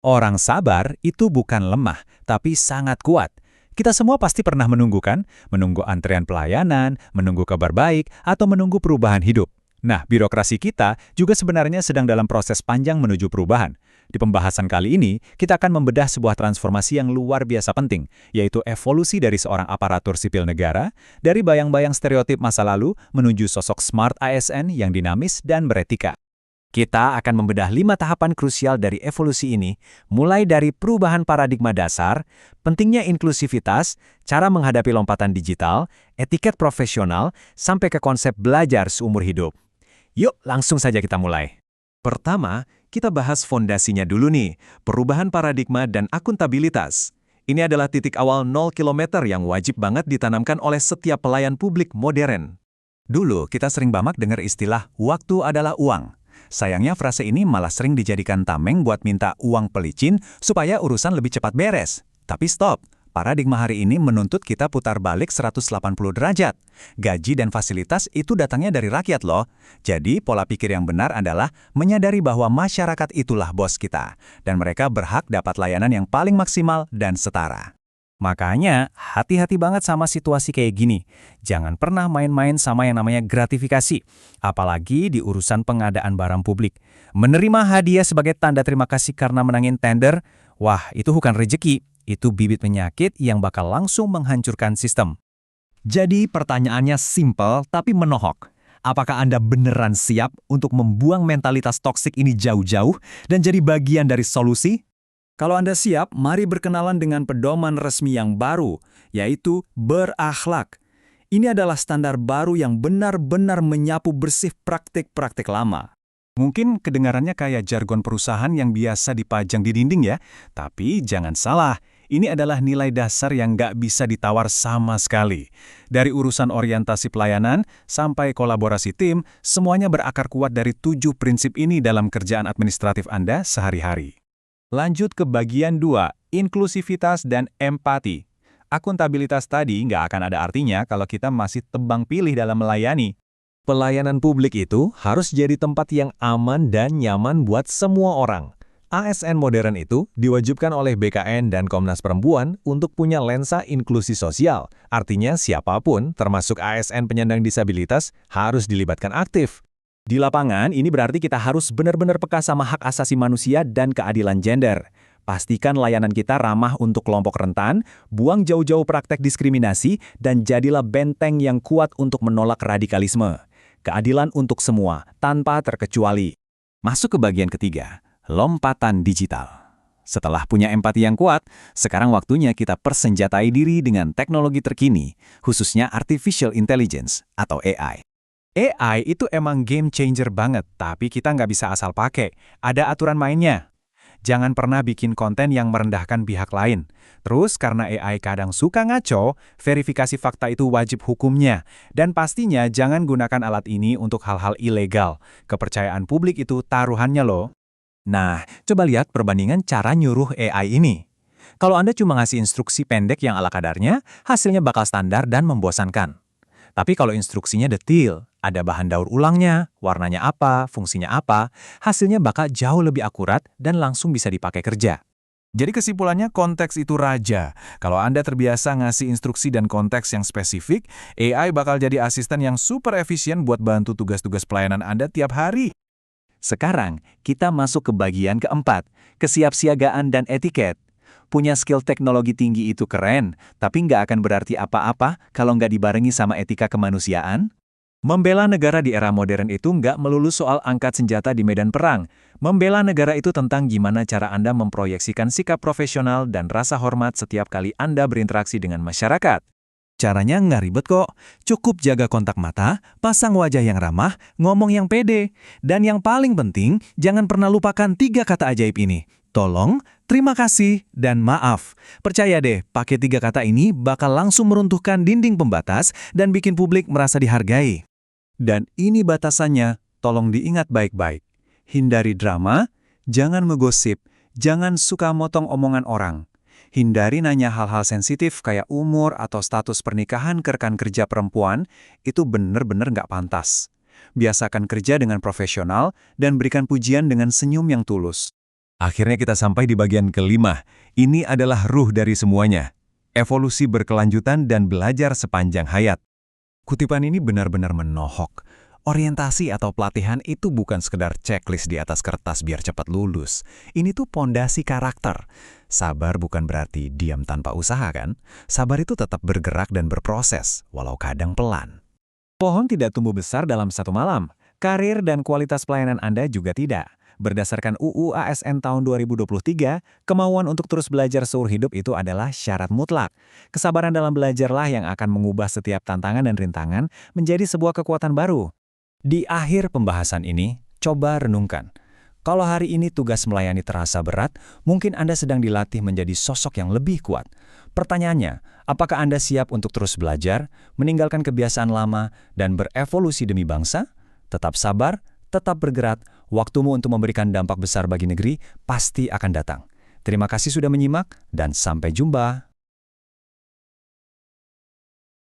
Orang sabar itu bukan lemah, tapi sangat kuat. Kita semua pasti pernah menunggu kan? Menunggu antrian pelayanan, menunggu kabar baik, atau menunggu perubahan hidup. Nah, birokrasi kita juga sebenarnya sedang dalam proses panjang menuju perubahan. Di pembahasan kali ini, kita akan membedah sebuah transformasi yang luar biasa penting, yaitu evolusi dari seorang aparatur sipil negara, dari bayang-bayang stereotip masa lalu menuju sosok smart ASN yang dinamis dan beretika. Kita akan membedah 5 tahapan krusial dari evolusi ini, mulai dari perubahan paradigma dasar, pentingnya inklusivitas, cara menghadapi lompatan digital, etiket profesional, sampai ke konsep belajar seumur hidup. Yuk, langsung saja kita mulai. Pertama, kita bahas fondasinya dulu nih, perubahan paradigma dan akuntabilitas. Ini adalah titik awal 0 km yang wajib banget ditanamkan oleh setiap pelayan publik modern. Dulu, kita sering banget dengar istilah, waktu adalah uang. Sayangnya frase ini malah sering dijadikan tameng buat minta uang pelicin supaya urusan lebih cepat beres. Tapi stop, paradigma hari ini menuntut kita putar balik 180 derajat. Gaji dan fasilitas itu datangnya dari rakyat loh. Jadi pola pikir yang benar adalah menyadari bahwa masyarakat itulah bos kita. Dan mereka berhak dapat layanan yang paling maksimal dan setara. Makanya, hati-hati banget sama situasi kayak gini. Jangan pernah main-main sama yang namanya gratifikasi, apalagi di urusan pengadaan barang publik. Menerima hadiah sebagai tanda terima kasih karena menangin tender, wah itu bukan rejeki, itu bibit penyakit yang bakal langsung menghancurkan sistem. Jadi pertanyaannya simpel tapi menohok. Apakah Anda beneran siap untuk membuang mentalitas toksik ini jauh-jauh dan jadi bagian dari solusi? Kalau Anda siap, mari berkenalan dengan pedoman resmi yang baru, yaitu berakhlak. Ini adalah standar baru yang benar-benar menyapu bersih praktik-praktik lama. Mungkin kedengarannya kayak jargon perusahaan yang biasa dipajang di dinding ya, tapi jangan salah, ini adalah nilai dasar yang nggak bisa ditawar sama sekali. Dari urusan orientasi pelayanan sampai kolaborasi tim, semuanya berakar kuat dari 7 prinsip ini dalam kerjaan administratif Anda sehari-hari. Lanjut ke bagian 2, inklusivitas dan empati. Akuntabilitas tadi nggak akan ada artinya kalau kita masih tebang pilih dalam melayani. Pelayanan publik itu harus jadi tempat yang aman dan nyaman buat semua orang. ASN modern itu diwajibkan oleh BKN dan Komnas Perempuan untuk punya lensa inklusi sosial. Artinya siapapun, termasuk ASN penyandang disabilitas, harus dilibatkan aktif. Di lapangan, ini berarti kita harus benar-benar peka sama hak asasi manusia dan keadilan gender. Pastikan layanan kita ramah untuk kelompok rentan, buang jauh-jauh praktek diskriminasi, dan jadilah benteng yang kuat untuk menolak radikalisme. Keadilan untuk semua, tanpa terkecuali. Masuk ke bagian ketiga, lompatan digital. Setelah punya empati yang kuat, sekarang waktunya kita persenjatai diri dengan teknologi terkini, khususnya Artificial Intelligence atau AI. AI itu emang game changer banget, tapi kita nggak bisa asal pakai. Ada aturan mainnya. Jangan pernah bikin konten yang merendahkan pihak lain. Terus karena AI kadang suka ngaco, verifikasi fakta itu wajib hukumnya. Dan pastinya jangan gunakan alat ini untuk hal-hal ilegal. Kepercayaan publik itu taruhannya loh. Nah, coba lihat perbandingan cara nyuruh AI ini. Kalau Anda cuma ngasih instruksi pendek yang ala kadarnya, hasilnya bakal standar dan membosankan. Tapi kalau instruksinya detil, ada bahan daur ulangnya, warnanya apa, fungsinya apa, hasilnya bakal jauh lebih akurat dan langsung bisa dipakai kerja. Jadi kesimpulannya konteks itu raja. Kalau Anda terbiasa ngasih instruksi dan konteks yang spesifik, AI bakal jadi asisten yang super efisien buat bantu tugas-tugas pelayanan Anda tiap hari. Sekarang, kita masuk ke bagian keempat, kesiapsiagaan dan etiket. Punya skill teknologi tinggi itu keren, tapi nggak akan berarti apa-apa kalau nggak dibarengi sama etika kemanusiaan. Membela negara di era modern itu nggak melulu soal angkat senjata di medan perang. Membela negara itu tentang gimana cara Anda memproyeksikan sikap profesional dan rasa hormat setiap kali Anda berinteraksi dengan masyarakat. Caranya nggak ribet kok, cukup jaga kontak mata, pasang wajah yang ramah, ngomong yang pede. Dan yang paling penting, jangan pernah lupakan 3 kata ajaib ini. Tolong, terima kasih, dan maaf. Percaya deh, pakai 3 kata ini bakal langsung meruntuhkan dinding pembatas dan bikin publik merasa dihargai. Dan ini batasannya, tolong diingat baik-baik. Hindari drama, jangan ngegosip, jangan suka motong omongan orang. Hindari nanya hal-hal sensitif kayak umur atau status pernikahan ke rekan kerja perempuan, itu bener-bener nggak pantas. Biasakan kerja dengan profesional dan berikan pujian dengan senyum yang tulus. Akhirnya kita sampai di bagian kelima. Ini adalah ruh dari semuanya. Evolusi berkelanjutan dan belajar sepanjang hayat. Kutipan ini benar-benar menohok. Orientasi atau pelatihan itu bukan sekedar checklist di atas kertas biar cepat lulus. Ini tuh pondasi karakter. Sabar bukan berarti diam tanpa usaha kan? Sabar itu tetap bergerak dan berproses, walau kadang pelan. Pohon tidak tumbuh besar dalam satu malam. Karir dan kualitas pelayanan Anda juga tidak. Berdasarkan UU ASN tahun 2023, kemauan untuk terus belajar seumur hidup itu adalah syarat mutlak. Kesabaran dalam belajarlah yang akan mengubah setiap tantangan dan rintangan menjadi sebuah kekuatan baru. Di akhir pembahasan ini, coba renungkan. Kalau hari ini tugas melayani terasa berat, mungkin Anda sedang dilatih menjadi sosok yang lebih kuat. Pertanyaannya, apakah Anda siap untuk terus belajar, meninggalkan kebiasaan lama, dan berevolusi demi bangsa? Tetap sabar, tetap bergerak, waktumu untuk memberikan dampak besar bagi negeri pasti akan datang. Terima kasih sudah menyimak, dan sampai jumpa.